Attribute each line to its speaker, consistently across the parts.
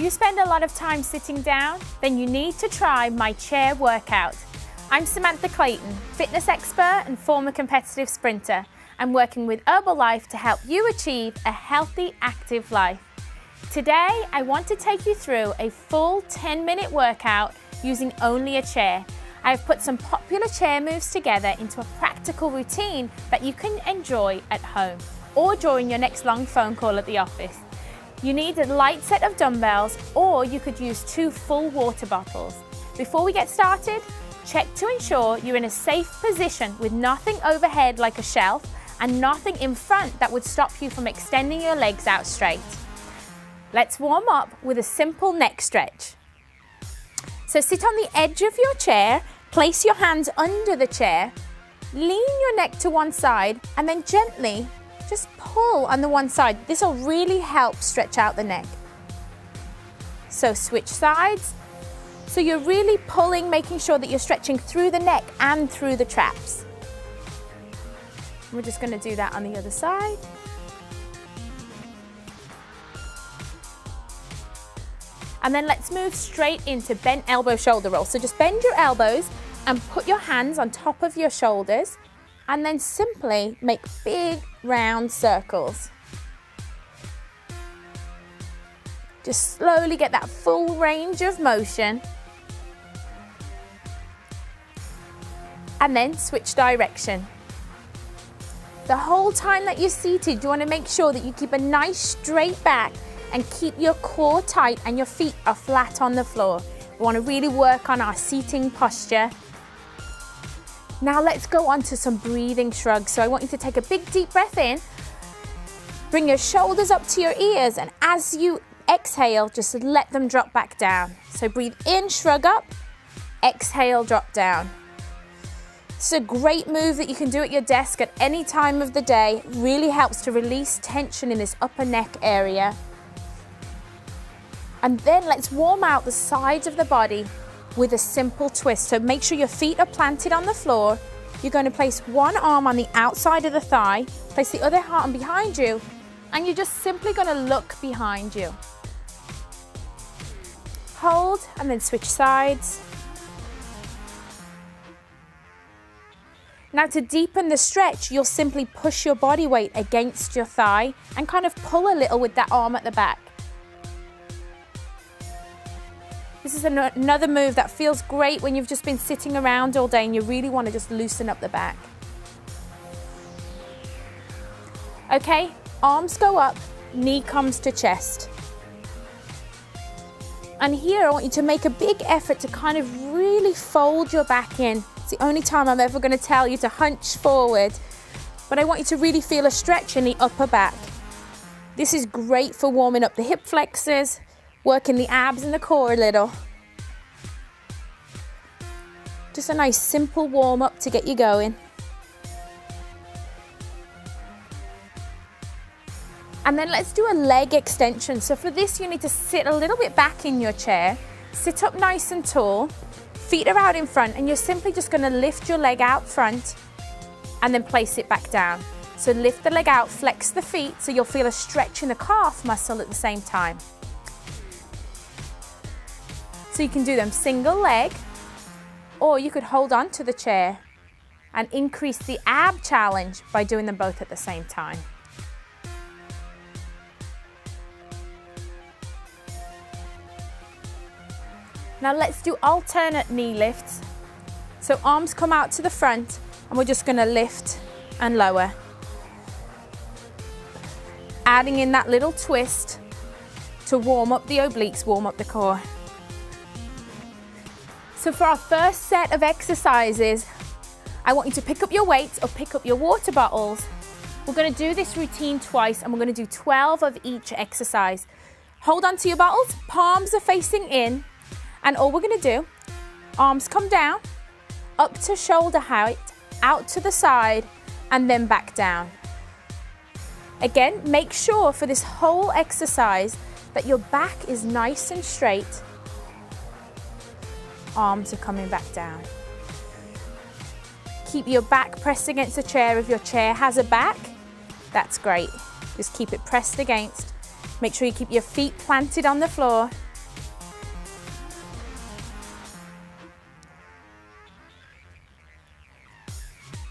Speaker 1: Do you spend a lot of time sitting down? Then you need to try my chair workout. I'm Samantha Clayton, fitness expert and former competitive sprinter. I'm working with Herbalife to help you achieve a healthy, active life. Today, I want to take you through a full 10-minute workout using only a chair. I've put some popular chair moves together into a practical routine that you can enjoy at home or during your next long phone call at the office. You need a light set of dumbbells, or you could use 2 full water bottles. Before we get started, check to ensure you're in a safe position with nothing overhead like a shelf and nothing in front that would stop you from extending your legs out straight. Let's warm up with a simple neck stretch. So sit on the edge of your chair, place your hands under the chair, lean your neck to one side, and then gently just pull on the one side. This will really help stretch out the neck. So switch sides. So you're really pulling, making sure that you're stretching through the neck and through the traps. We're just going to do that on the other side. And then let's move straight into bent elbow shoulder roll. So just bend your elbows and put your hands on top of your shoulders, and then simply make big round circles. Just slowly get that full range of motion. And then switch direction. The whole time that you're seated, you want to make sure that you keep a nice straight back and keep your core tight and your feet are flat on the floor. We want to really work on our seating posture. Now let's go on to some breathing shrugs. So I want you to take a big deep breath in, bring your shoulders up to your ears, and as you exhale, just let them drop back down. So breathe in, shrug up, exhale, drop down. It's a great move that you can do at your desk at any time of the day. It really helps to release tension in this upper neck area. And then let's warm out the sides of the body with a simple twist. So make sure your feet are planted on the floor. You're going to place one arm on the outside of the thigh, place the other arm behind you, and you're just simply going to look behind you. Hold, and then switch sides. Now to deepen the stretch, you'll simply push your body weight against your thigh and kind of pull a little with that arm at the back. This is another move that feels great when you've just been sitting around all day and you really want to just loosen up the back. Okay, arms go up, knee comes to chest. And here I want you to make a big effort to kind of really fold your back in. It's the only time I'm ever going to tell you to hunch forward, but I want you to really feel a stretch in the upper back. This is great for warming up the hip flexors, working the abs and the core a little. Just a nice simple warm up to get you going. And then let's do a leg extension. So for this, you need to sit a little bit back in your chair, sit up nice and tall, feet are out in front, and you're simply just going to lift your leg out front and then place it back down. So lift the leg out, flex the feet, so you'll feel a stretch in the calf muscle at the same time. So you can do them single leg, or you could hold on to the chair and increase the ab challenge by doing them both at the same time. Now let's do alternate knee lifts. So arms come out to the front and we're just going to lift and lower. Adding in that little twist to warm up the obliques, warm up the core. So for our first set of exercises, I want you to pick up your weights or pick up your water bottles. We're going to do this routine twice and we're going to do 12 of each exercise. Hold on to your bottles, palms are facing in, and all we're going to do, arms come down, up to shoulder height, out to the side, and then back down. Again, make sure for this whole exercise that your back is nice and straight. Arms are coming back down. Keep your back pressed against the chair. If your chair has a back, that's great. Just keep it pressed against. Make sure you keep your feet planted on the floor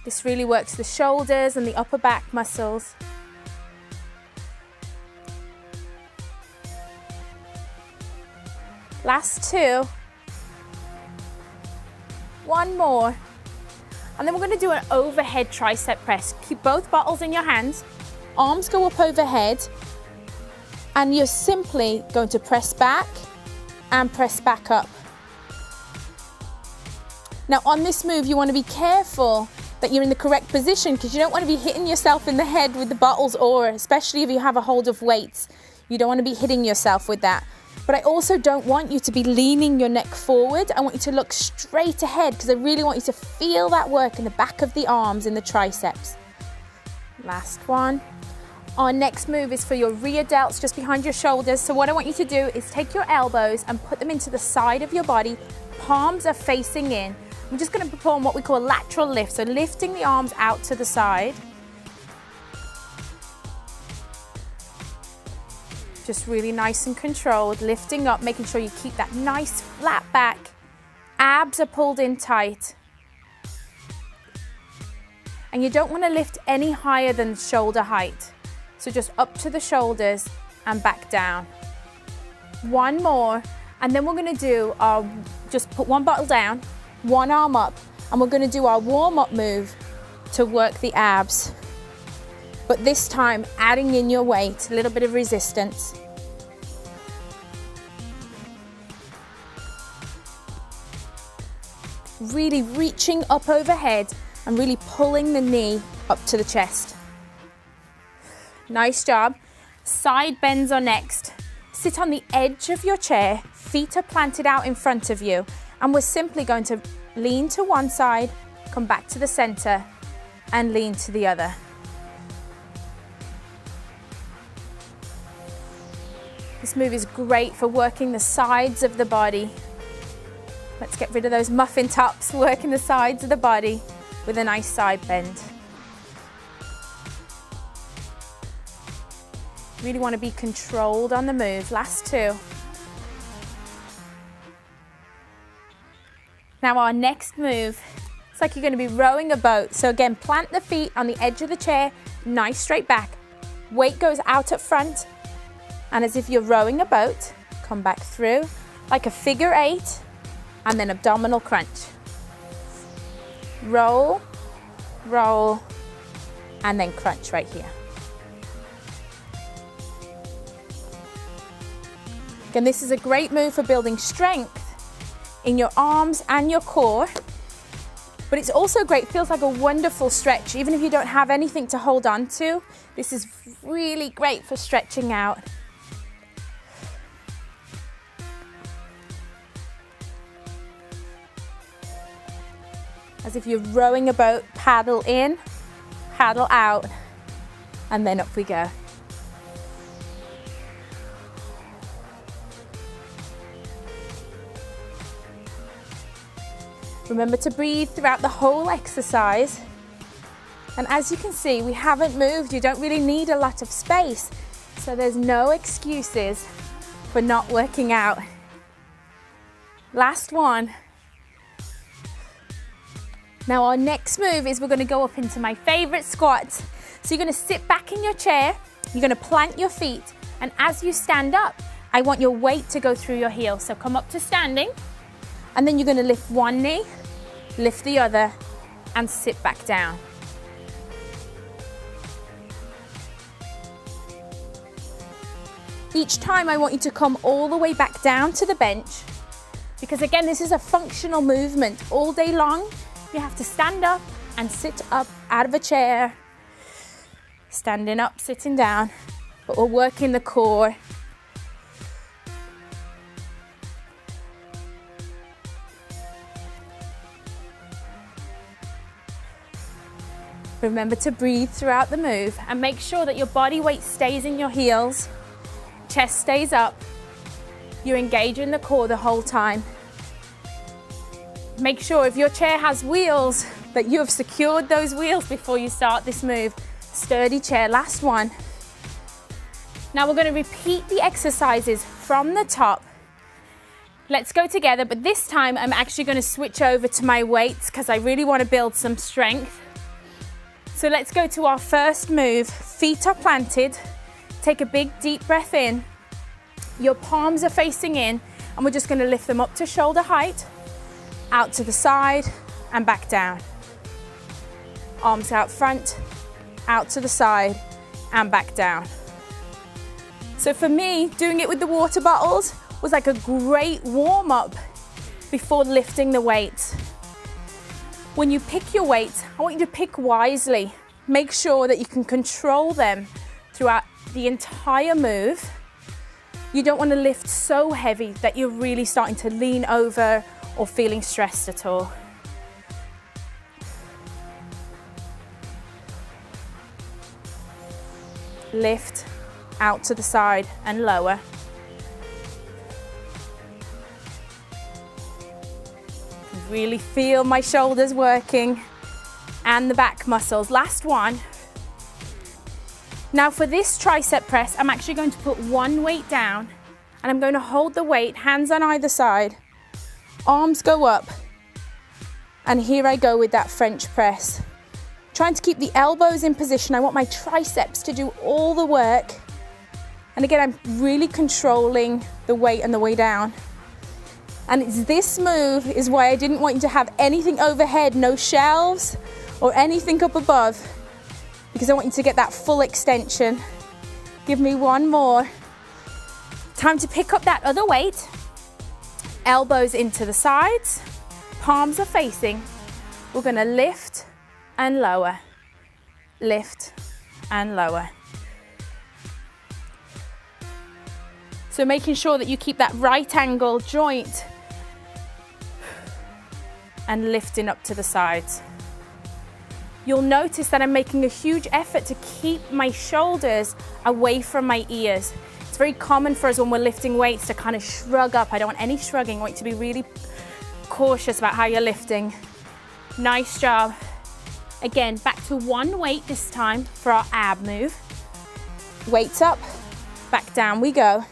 Speaker 1: This really works the shoulders and the upper back muscles. Last two. One more. And then we're going to do an overhead tricep press. Keep both bottles in your hands. Arms go up overhead. And you're simply going to press back and press back up. Now on this move, you want to be careful that you're in the correct position, because you don't want to be hitting yourself in the head with the bottles, or especially if you have a hold of weights, you don't want to be hitting yourself with that. But I also don't want you to be leaning your neck forward. I want you to look straight ahead, because I really want you to feel that work in the back of the arms, in the triceps. Last one. Our next move is for your rear delts, just behind your shoulders. So what I want you to do is take your elbows and put them into the side of your body. Palms are facing in. I'm just going to perform what we call a lateral lift, so lifting the arms out to the side. Just really nice and controlled, lifting up, making sure you keep that nice flat back. Abs are pulled in tight. And you don't want to lift any higher than shoulder height. So just up to the shoulders and back down. One more, and then we're going to do our, just put one bottle down, one arm up, and we're going to do our warm-up move to work the abs. But this time, adding in your weight, a little bit of resistance. Really reaching up overhead and really pulling the knee up to the chest. Nice job. Side bends are next. Sit on the edge of your chair, feet are planted out in front of you, and we're simply going to lean to one side, come back to the center, and lean to the other. This move is great for working the sides of the body. Let's get rid of those muffin tops, working the sides of the body with a nice side bend. Really want to be controlled on the move. Last two. Now our next move, it's like you're going to be rowing a boat. So again, plant the feet on the edge of the chair, nice straight back. Weight goes out at front, and as if you're rowing a boat, come back through like a figure eight, and then abdominal crunch. Roll, roll, and then crunch right here. Again, this is a great move for building strength in your arms and your core, but it's also great, feels like a wonderful stretch. Even if you don't have anything to hold on to, this is really great for stretching out. As if you're rowing a boat, paddle in, paddle out, and then up we go. Remember to breathe throughout the whole exercise. And as you can see, we haven't moved. You don't really need a lot of space. So there's no excuses for not working out. Last one. Now our next move is we're going to go up into my favorite squat. So you're going to sit back in your chair. You're going to plant your feet. And as you stand up, I want your weight to go through your heels. So come up to standing. And then you're going to lift one knee, lift the other, and sit back down. Each time I want you to come all the way back down to the bench, because again, this is a functional movement all day long. You have to stand up and sit up out of a chair, standing up, sitting down, but we're working the core. Remember to breathe throughout the move and make sure that your body weight stays in your heels, chest stays up, you're engaging the core the whole time. Make sure if your chair has wheels that you have secured those wheels before you start this move. Sturdy chair, last one. Now we're going to repeat the exercises from the top. Let's go together, but this time I'm actually going to switch over to my weights because I really want to build some strength. So let's go to our first move. Feet are planted. Take a big deep breath in. Your palms are facing in, and we're just going to lift them up to shoulder height, out to the side and back down. Arms out front, out to the side and back down. So for me, doing it with the water bottles was like a great warm up before lifting the weights. When you pick your weights, I want you to pick wisely. Make sure that you can control them throughout the entire move. You don't want to lift so heavy that you're really starting to lean over or feeling stressed at all. Lift out to the side and lower. Really feel my shoulders working and the back muscles. Last one. Now for this tricep press, I'm actually going to put one weight down and I'm going to hold the weight, hands on either side, arms go up, and here I go with that French press. Trying to keep the elbows in position. I want my triceps to do all the work. And again, I'm really controlling the weight and the way down. And it's this move is why I didn't want you to have anything overhead, no shelves or anything up above, because I want you to get that full extension. Give me one more. Time to pick up that other weight. Elbows into the sides, palms are facing. We're gonna lift and lower, lift and lower. So making sure that you keep that right angle joint and lifting up to the sides. You'll notice that I'm making a huge effort to keep my shoulders away from my ears. It's very common for us when we're lifting weights to kind of shrug up. I don't want any shrugging. I want you to be really cautious about how you're lifting. Nice job. Again, back to one weight this time for our ab move. Weights up, back down we go.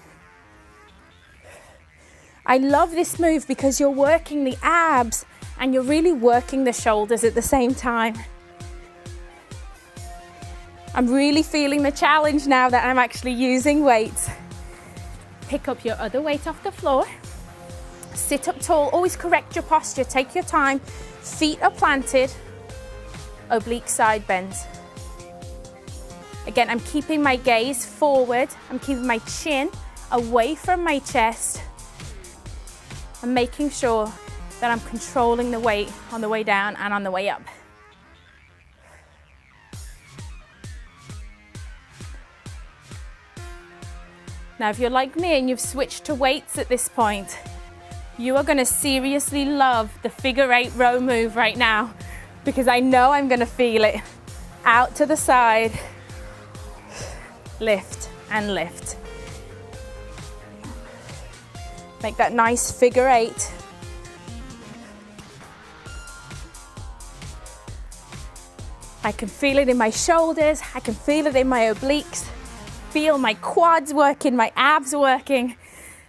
Speaker 1: I love this move because you're working the abs and you're really working the shoulders at the same time. I'm really feeling the challenge now that I'm actually using weights. Pick up your other weight off the floor. Sit up tall, always correct your posture, take your time. Feet are planted, oblique side bends. Again, I'm keeping my gaze forward. I'm keeping my chin away from my chest. I'm making sure that I'm controlling the weight on the way down and on the way up. Now, if you're like me and you've switched to weights at this point, you are gonna seriously love the figure 8 row move right now, because I know I'm gonna feel it. Out to the side, lift and lift. Make that nice figure 8. I can feel it in my shoulders, I can feel it in my obliques, feel my quads working, my abs working.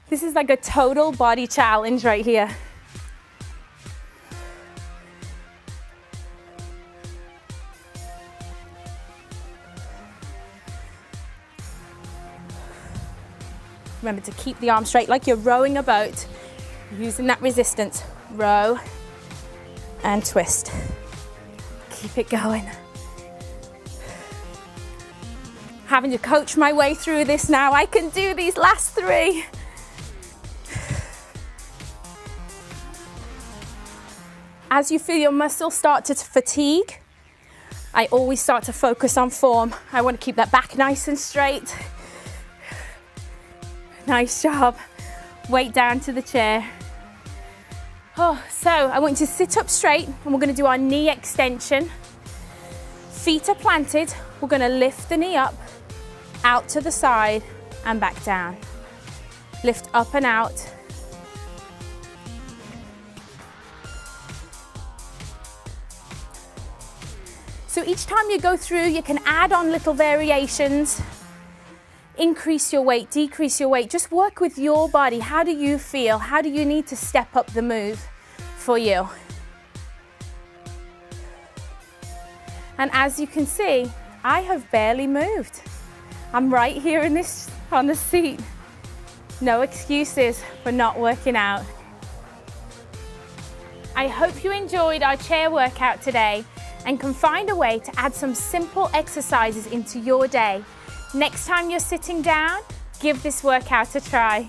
Speaker 1: This is like a total body challenge right here. Remember to keep the arms straight like you're rowing a boat, using that resistance. Row and twist. Keep it going. Having to coach my way through this now. I can do these last 3. As you feel your muscles start to fatigue, I always start to focus on form. I want to keep that back nice and straight. Nice job. Weight down to the chair. Oh, so I want you to sit up straight and we're going to do our knee extension. Feet are planted. We're going to lift the knee up, out to the side and back down. Lift up and out. So each time you go through, you can add on little variations. Increase your weight, decrease your weight. Just work with your body. How do you feel? How do you need to step up the move for you? And as you can see, I have barely moved. I'm right here on the seat. No excuses for not working out. I hope you enjoyed our chair workout today and can find a way to add some simple exercises into your day. Next time you're sitting down, give this workout a try.